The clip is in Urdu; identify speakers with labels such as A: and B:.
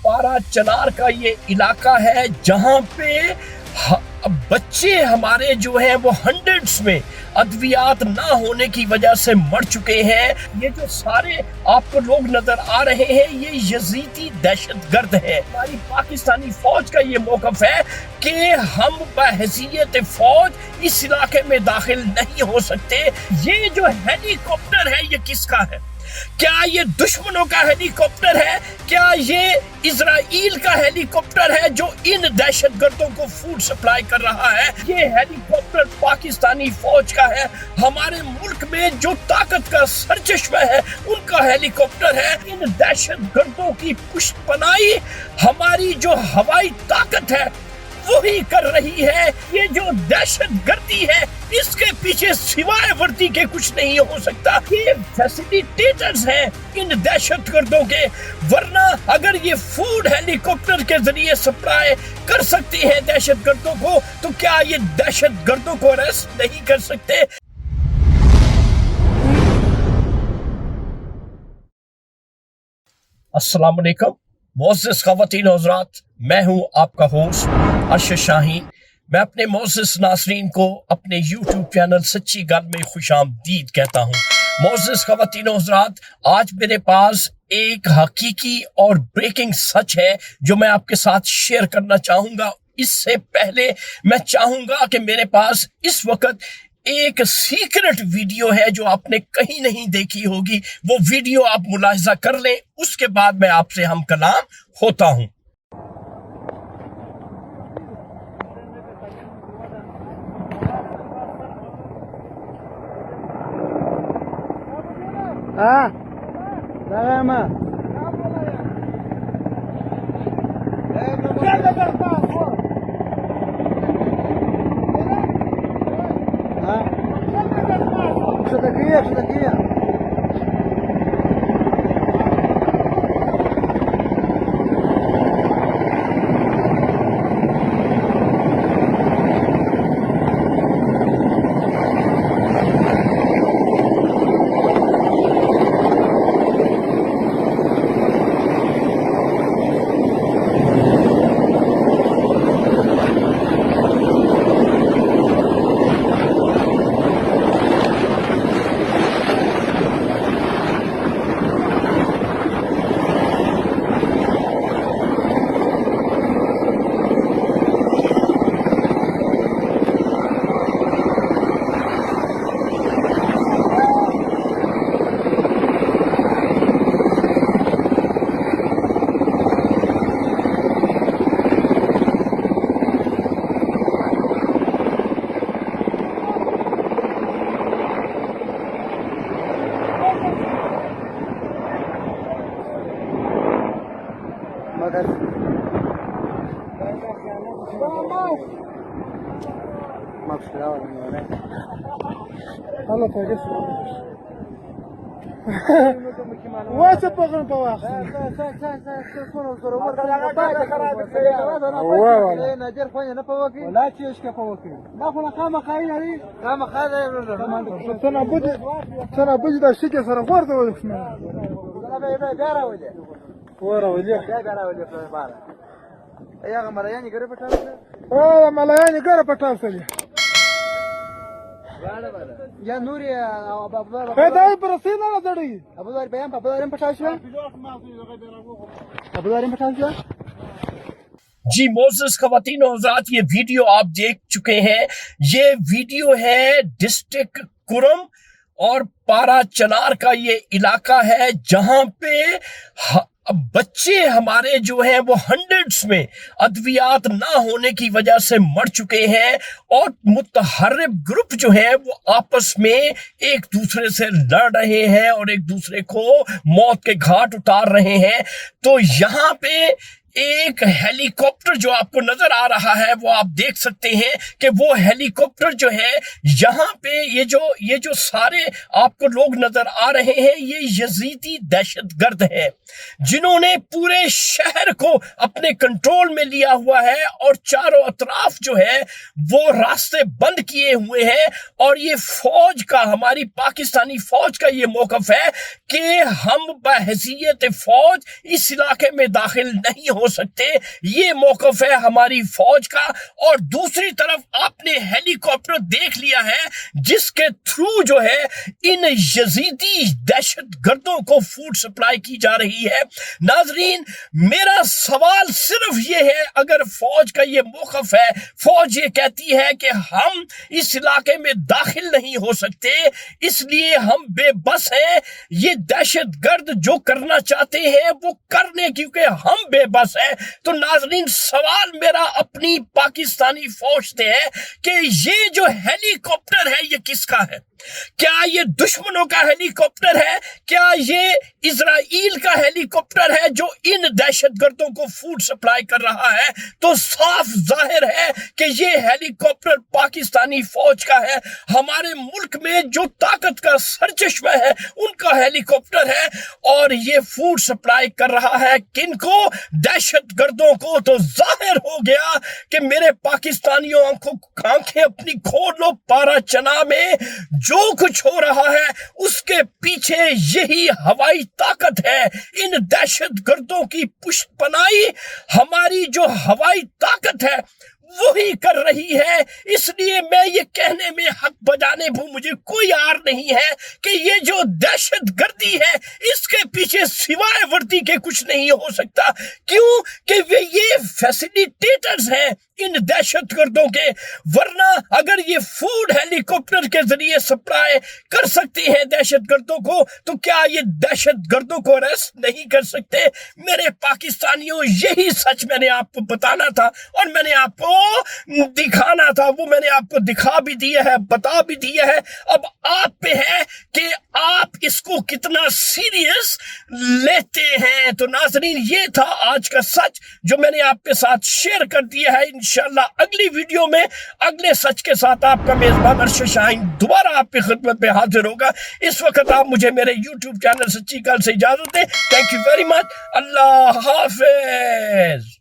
A: پارا چنار کا یہ علاقہ ہے جہاں پہ بچے ہمارے جو ہیں وہ ہنڈریڈز میں ادویات نہ ہونے کی وجہ سے مر چکے ہیں۔ یہ جو سارے آپ کو لوگ نظر آ رہے ہیں یہ یزیدی دہشت گرد ہے۔ ہماری پاکستانی فوج کا یہ موقف ہے کہ ہم بحیثیت فوج اس علاقے میں داخل نہیں ہو سکتے۔ یہ جو ہیلی کاپٹر ہے یہ کس کا ہے؟ کیا یہ دشمنوں کا ہیلی کاپٹر ہے؟ کیا یہ اسرائیل کا ہیلی کاپٹر ہے جو ان دہشت گردوں کو فوڈ سپلائی کر رہا ہے؟ یہ ہیلی کاپٹر پاکستانی فوج کا ہے۔ ہمارے ملک میں جو طاقت کا سرچشمہ ہے ان کا ہیلی کاپٹر ہے۔ ان دہشت گردوں کی پشت پناہی ہماری جو ہوائی طاقت ہے وہی کر رہی ہے۔ یہ جو دہشت گردی ہے اس کے پیچھے سوائے وردی کے کچھ نہیں ہو سکتا۔ یہ فیسیلیٹیٹرز ہیں ان دہشت گردوں کے، ورنہ اگر یہ فوڈ ہیلی کاپٹر کے ذریعے سپلائی کر سکتی ہیں دہشت گردوں کو تو کیا یہ دہشت گردوں کو اریسٹ نہیں کر سکتے؟ السلام علیکم معزز خواتین و حضرات، میں ہوں آپ کا ہوسٹ ارشد شاہین۔ میں اپنے معزز ناظرین کو اپنے یوٹیوب چینل سچی گل میں خوش آمدید کہتا ہوں۔ معزز خواتین و حضرات، آج میرے پاس ایک حقیقی اور بریکنگ سچ ہے جو میں آپ کے ساتھ شیئر کرنا چاہوں گا۔ اس سے پہلے میں چاہوں گا کہ میرے پاس اس وقت ایک سیکرٹ ویڈیو ہے جو آپ نے کہیں نہیں دیکھی ہوگی، وہ ویڈیو آپ ملاحظہ کر لیں، اس کے بعد میں آپ سے ہم کلام ہوتا ہوں۔
B: Что такие? الله فاجس واسه بغن بواخ نادر خويا انا بواكي لا تشيش كفواكي ناخذ خامه خاينه خامه خاينه سنه بجد الشيء صار غورته ولا اسمه لا بيرا ولا ورا ولا بيرا ولا في بار يا ملياني قرب تاوسه ملياني قرب تاوسه یا نوری ابوذر برسین ولا دړي ابوذر بیان په ابوذر پټاوشه ابوذر پټاوشه۔
A: جی معزز خواتین و حضرات، یہ ویڈیو آپ دیکھ چکے ہیں۔ یہ ویڈیو ہے ڈسٹرکٹ کرم اور پارا چنار کا یہ علاقہ ہے جہاں پہ بچے ہمارے جو ہیں وہ ہنڈریڈز میں ادویات نہ ہونے کی وجہ سے مر چکے ہیں، اور متحرک گروپ جو ہیں وہ آپس میں ایک دوسرے سے لڑ رہے ہیں اور ایک دوسرے کو موت کے گھاٹ اتار رہے ہیں۔ تو یہاں پہ ایک ہیلی کاپٹر جو آپ کو نظر آ رہا ہے وہ آپ دیکھ سکتے ہیں کہ وہ ہیلی کاپٹر جو ہے یہاں پہ یہ جو سارے آپ کو لوگ نظر آ رہے ہیں یہ یزیدی دہشت گرد ہے جنہوں نے پورے شہر کو اپنے کنٹرول میں لیا ہوا ہے اور چاروں اطراف جو ہے وہ راستے بند کیے ہوئے ہیں اور یہ فوج کا ہماری پاکستانی فوج کا یہ موقف ہے کہ ہم بحیثیت فوج اس علاقے میں داخل نہیں ہو سکتے، یہ موقف ہے ہماری فوج کا۔ اور دوسری طرف آپ نے ہیلی کاپٹر دیکھ لیا ہے جس کے تھرو جو ہے ان یزیدی دہشت گردوں کو فوڈ سپلائی کی جا رہی ہے۔ ناظرین میرا سوال صرف یہ ہے، اگر فوج کا یہ موقف ہے، فوج یہ کہتی ہے کہ ہم اس علاقے میں داخل نہیں ہو سکتے اس لیے ہم بے بس ہیں، یہ دہشت گرد جو کرنا چاہتے ہیں وہ کرنے کیونکہ ہم بے بس ہیں، تو ناظرین سوال میرا اپنی پاکستانی فوج سے ہے کہ یہ جو ہیلی کاپٹر ہے یہ کس کا ہے؟ کیا یہ دشمنوں کا ہیلی کاپٹر ہے؟ کیا یہ اسرائیل کا ہیلی کاپٹر ہے جو ان دہشت گردوں کو فوڈ سپلائی کر رہا ہے؟ تو صاف ظاہر ہے کہ یہ ہیلی کاپٹر پاکستانی فوج کا ہے، ہمارے ملک میں جو طاقت کا سرچشمہ ہے ان کا ہیلی کاپٹر ہے اور یہ فوڈ سپلائی کر رہا ہے کن کو؟ دہشت گردوں کو۔ تو ظاہر ہو گیا کہ میرے پاکستانیوں آنکھیں اپنی کھول لو، پارا چنا میں جو کچھ ہو رہا ہے اس کے پیچھے یہی ہوائی طاقت ہے، ان دہشت گردوں کی پشت پناہی ہماری جو ہوائی طاقت ہے وہی کر رہی ہے۔ اس لیے میں یہ کہنے میں حق بجانے مجھے کوئی آر نہیں ہے کہ یہ جو دہشت گردی ہے اس کے پیچھے سوائے وردی کے کچھ نہیں ہو سکتا، کیوں کہ یہ فیسیلیٹیٹرز ہیں ان دہشت گردوں کے، ورنہ اگر یہ فوڈ ہیلی کاپٹر کے ذریعے سپلائی کر سکتے ہیں دہشت گردوں کو تو کیا یہ دہشت گردوں کو ریسٹ نہیں کر سکتے؟ میرے پاکستانیوں یہی سچ میں نے آپ کو بتانا تھا اور میں نے آپ کو دکھانا تھا، وہ میں نے آپ کو دکھا بھی دیا ہے، بتا بھی دیا ہے۔ اب آپ پہ ہے کہ آپ اس کو کتنا سیریس لیتے ہیں۔ تو ناظرین یہ تھا آج کا سچ جو میں نے آپ کے ساتھ شیئر کر دیا ہے۔ انشاءاللہ اگلی ویڈیو میں اگلے سچ کے ساتھ آپ کا میزبان ارشد شاہین دوبارہ آپ کی خدمت میں حاضر ہوگا۔ اس وقت آپ مجھے میرے یوٹیوب چینل سچی کل سے اجازت دیں۔ تھینک یو ویری مچ، اللہ حافظ۔